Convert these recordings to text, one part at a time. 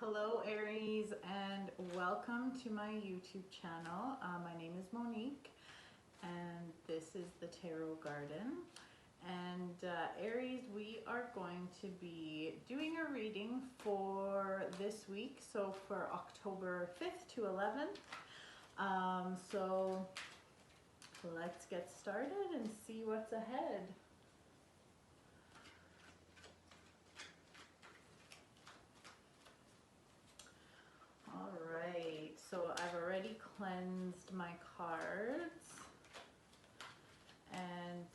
Hello Aries, and welcome to my YouTube channel. My name is Monique and this is the Tarot Garden. And Aries, we are going to be doing a reading for this week, so for October 5th to 11th. So let's get started and see what's ahead. Alright, so I've already cleansed my cards and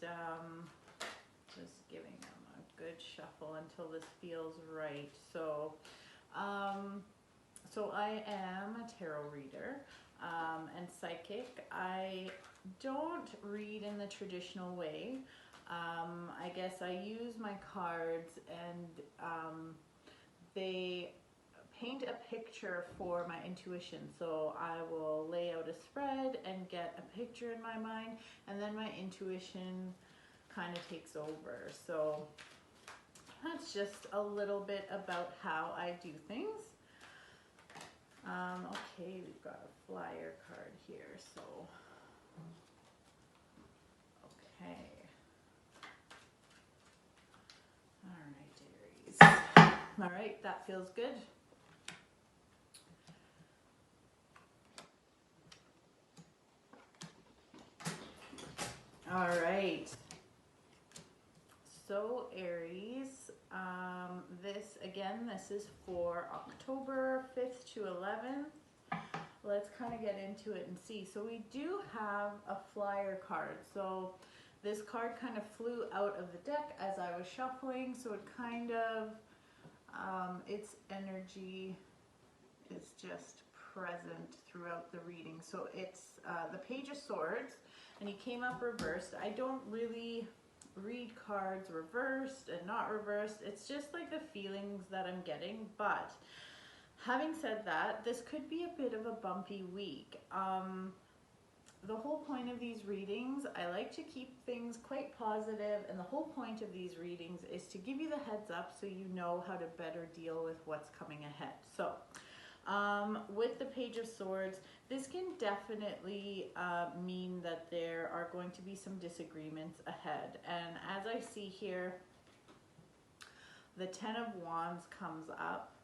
just giving them a good shuffle until this feels right. So I am a tarot reader and psychic. I don't read in the traditional way. I guess I use my cards and they paint a picture for my intuition. So I will lay out a spread and get a picture in my mind, and then my intuition kind of takes over. So that's just a little bit about how I do things. Okay, we've got a flyer card here, so okay. All right, Aries. All right, that feels good. All right, so Aries, this is for October 5th to 11th. Let's kind of get into it and see. So we do have a flyer card. So this card kind of flew out of the deck as I was shuffling. So it kind of, its energy is just present throughout the reading. So it's the Page of Swords, and he came up reversed. I don't really read cards reversed and not reversed. It's just like the feelings that I'm getting. But having said that, this could be a bit of a bumpy week. The whole point of these readings, I like to keep things quite positive, and the whole point of these readings is to give you the heads up so you know how to better deal with what's coming ahead. So with the Page of Swords, this can definitely mean that there are going to be some disagreements ahead. And as I see here, the Ten of Wands comes up,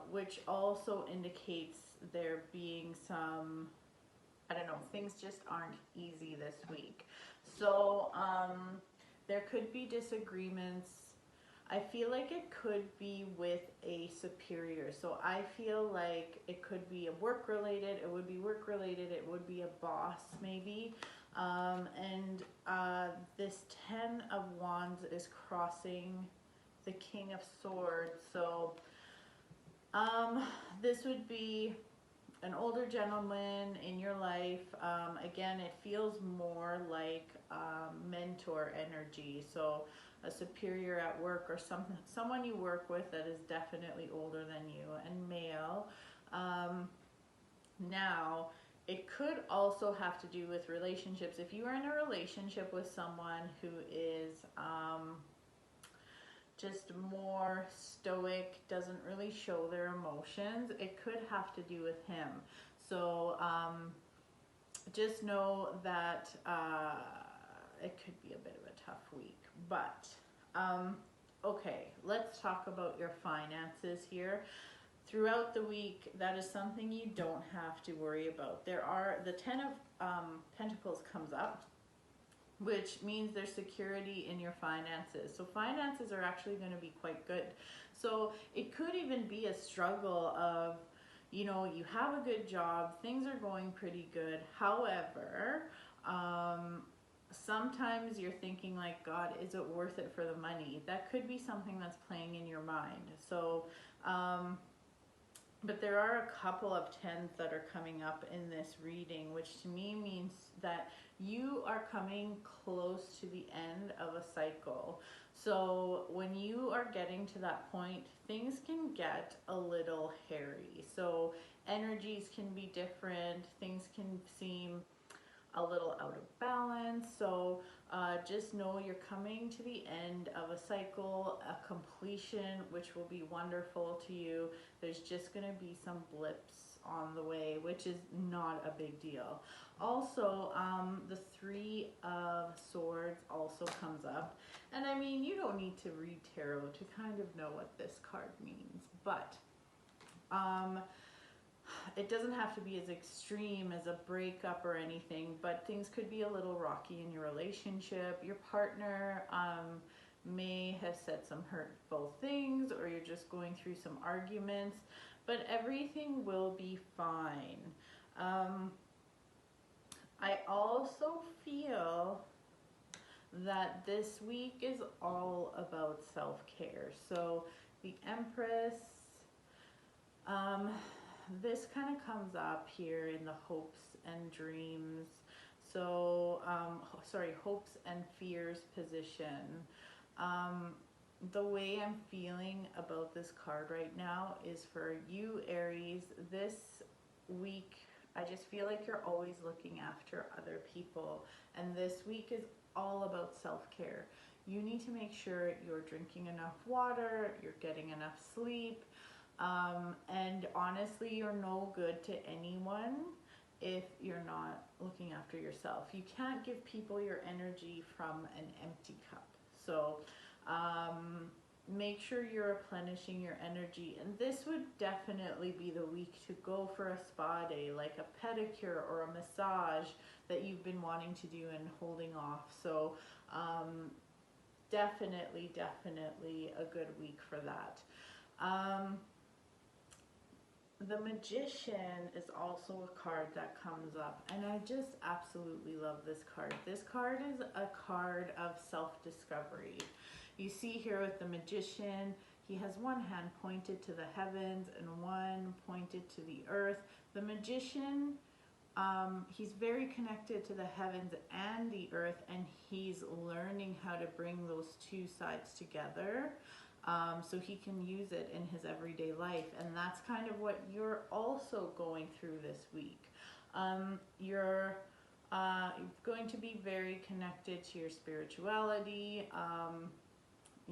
which also indicates there being some, I don't know, things just aren't easy this week. So there could be disagreements. I feel like it could be with a superior. So I feel like it could be a work related, it would be work related, it would be a boss maybe. And this Ten of Wands is crossing the King of Swords. So this would be an older gentleman in your life. Again, it feels more like mentor energy. So a superior at work, or someone you work with that is definitely older than you and male. Now, it could also have to do with relationships. If you are in a relationship with someone who is just more stoic, doesn't really show their emotions, it could have to do with him. So just know that it could be a bit of a tough week. But okay, let's talk about your finances here. Throughout the week, that is something you don't have to worry about. The Ten of Pentacles comes up, which means there's security in your finances. So finances are actually going to be quite good. So it could even be a struggle of, you know, you have a good job, things are going pretty good. However, sometimes you're thinking like, God, is it worth it for the money? That could be something that's playing in your mind. So, but there are a couple of tens that are coming up in this reading, which to me means that you are coming close to the end of a cycle. So when you are getting to that point, things can get a little hairy. So energies can be different, things can seem a little out of balance. So Just know you're coming to the end of a cycle, a completion, which will be wonderful to you. There's just going to be some blips on the way, which is not a big deal. Also, the Three of Swords also comes up. And I mean, you don't need to read tarot to kind of know what this card means, but it doesn't have to be as extreme as a breakup or anything, but things could be a little rocky in your relationship. Your partner may have said some hurtful things, or you're just going through some arguments, but everything will be fine. I also feel that this week is all about self-care. So the Empress, this kind of comes up here in the hopes and dreams. So, hopes and fears position. The way I'm feeling about this card right now is for you, Aries, this week, I just feel like you're always looking after other people. And this week is all about self-care. You need to make sure you're drinking enough water, you're getting enough sleep, and honestly, you're no good to anyone if you're not looking after yourself. You can't give people your energy from an empty cup. So make sure you're replenishing your energy, and this would definitely be the week to go for a spa day, like a pedicure or a massage that you've been wanting to do and holding off. So definitely a good week for that. The Magician is also a card that comes up, and I just absolutely love this card. This card is a card of self-discovery. You see here with the Magician, he has one hand pointed to the heavens and one pointed to the earth. The Magician, he's very connected to the heavens and the earth, and he's learning how to bring those two sides together. So he can use it in his everyday life, and that's kind of what you're also going through this week. You're going to be very connected to your spirituality.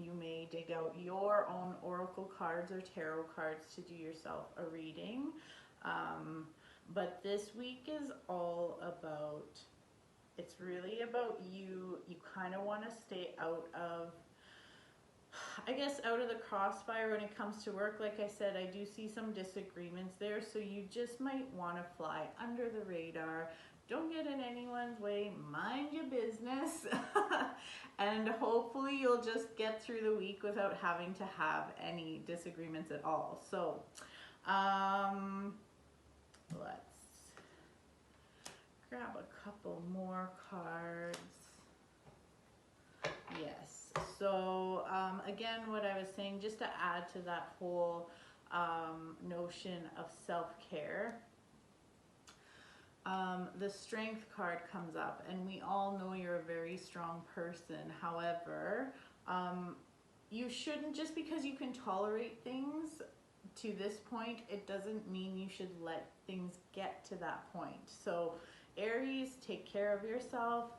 You may dig out your own oracle cards or tarot cards to do yourself a reading. But this week is all about, it's really about you. You kind of want to stay out of, I guess, out of the crossfire when it comes to work. Like I said, I do see some disagreements there, so you just might want to fly under the radar. Don't get in anyone's way, mind your business, and hopefully you'll just get through the week without having to have any disagreements at all. So, let's grab a couple more cards. Yes, so again, what I was saying, just to add to that whole notion of self-care, the Strength card comes up, and we all know you're a very strong person. However, you shouldn't, just because you can tolerate things to this point, it doesn't mean you should let things get to that point. So Aries, take care of yourself.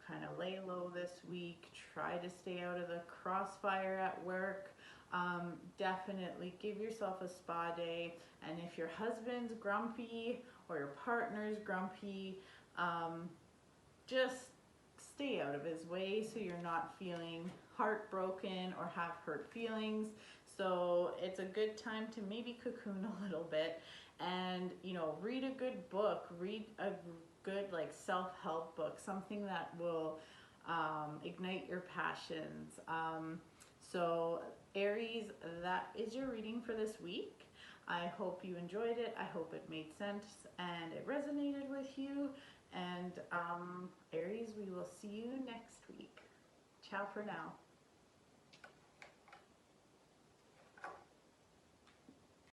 Kind of lay low this week. Try to stay out of the crossfire at work. Definitely give yourself a spa day. And if your husband's grumpy or your partner's grumpy, just stay out of his way so you're not feeling heartbroken or have hurt feelings. So it's a good time to maybe cocoon a little bit and, you know, read a good book, read a good like self-help book, something that will ignite your passions. So Aries, that is your reading for this week. I hope you enjoyed it. I hope it made sense and it resonated with you. And Aries, we will see you next week. Ciao for now.